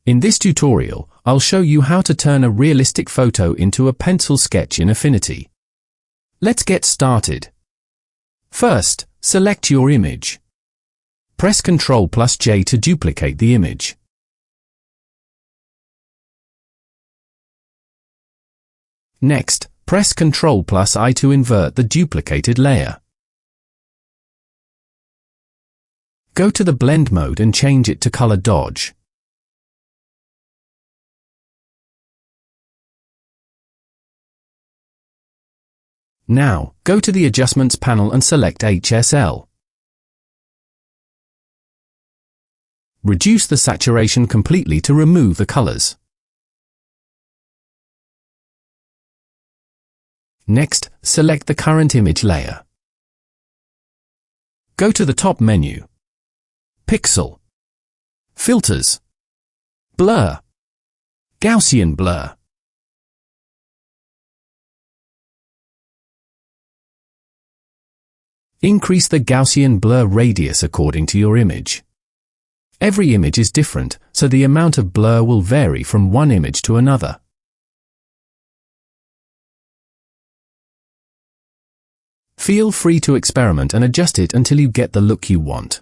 In this tutorial, I'll show you how to turn a realistic photo into a pencil sketch in Affinity. Let's get started. First, select your image. Press Ctrl+J to duplicate the image. Next, press Ctrl+I to invert the duplicated layer. Go to the blend mode and change it to color dodge. Now, go to the Adjustments panel and select HSL. Reduce the saturation completely to remove the colors. Next, select the current image layer. Go to the top menu. Pixel, Filters, Blur, Gaussian Blur. Increase the Gaussian blur radius according to your image. Every image is different, so the amount of blur will vary from one image to another. Feel free to experiment and adjust it until you get the look you want.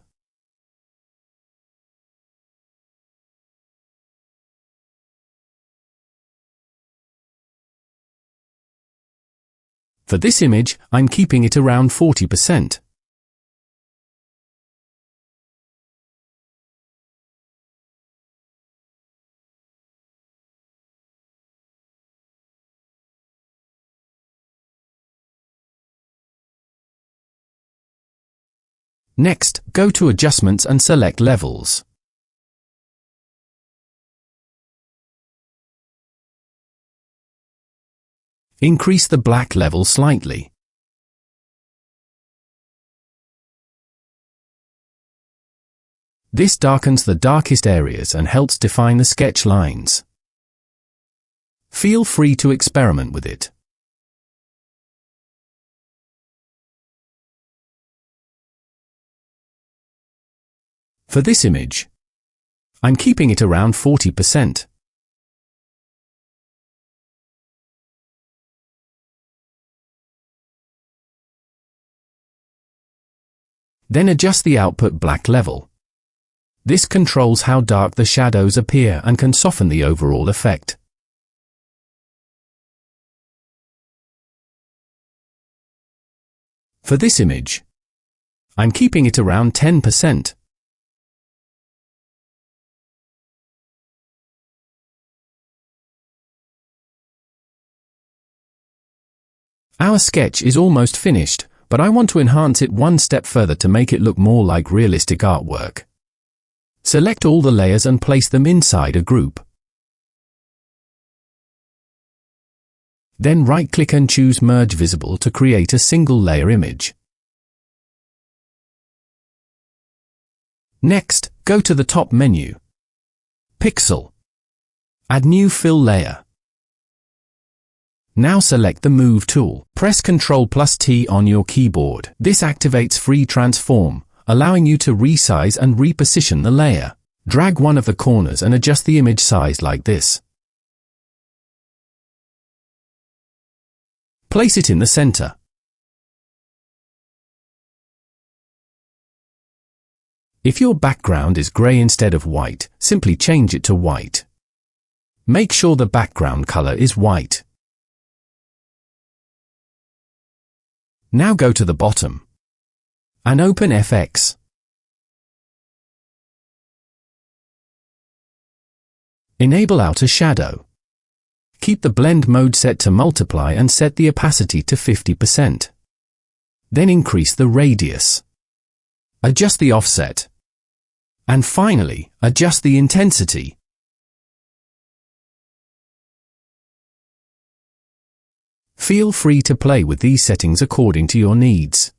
For this image, I'm keeping it around 40%. Next, go to Adjustments and select Levels. Increase the black level slightly. This darkens the darkest areas and helps define the sketch lines. Feel free to experiment with it. For this image, I'm keeping it around 40%. Then adjust the output black level. This controls how dark the shadows appear and can soften the overall effect. For this image, I'm keeping it around 10%. Our sketch is almost finished, but I want to enhance it one step further to make it look more like realistic artwork. Select all the layers and place them inside a group. Then right-click and choose Merge Visible to create a single layer image. Next, go to the top menu. Pixel. Add New Fill Layer. Now select the Move tool. Press Ctrl+T on your keyboard. This activates Free Transform, allowing you to resize and reposition the layer. Drag one of the corners and adjust the image size like this. Place it in the center. If your background is gray instead of white, simply change it to white. Make sure the background color is white. Now go to the bottom and open FX. Enable Outer Shadow. Keep the blend mode set to multiply and set the opacity to 50%. Then increase the radius. Adjust the offset. And finally, adjust the intensity. Feel free to play with these settings according to your needs.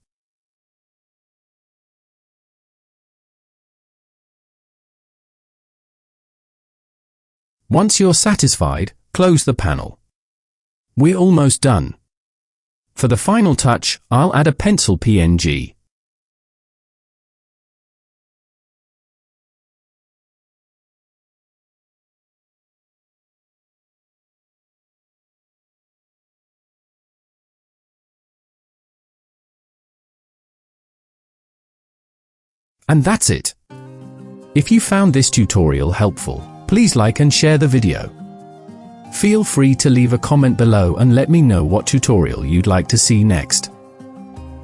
Once you're satisfied, close the panel. We're almost done. For the final touch, I'll add a pencil PNG. And that's it. If you found this tutorial helpful, please like and share the video. Feel free to leave a comment below and let me know what tutorial you'd like to see next.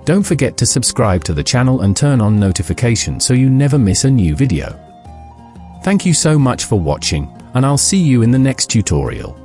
Don't forget to subscribe to the channel and turn on notifications so you never miss a new video. Thank you so much for watching, and I'll see you in the next tutorial.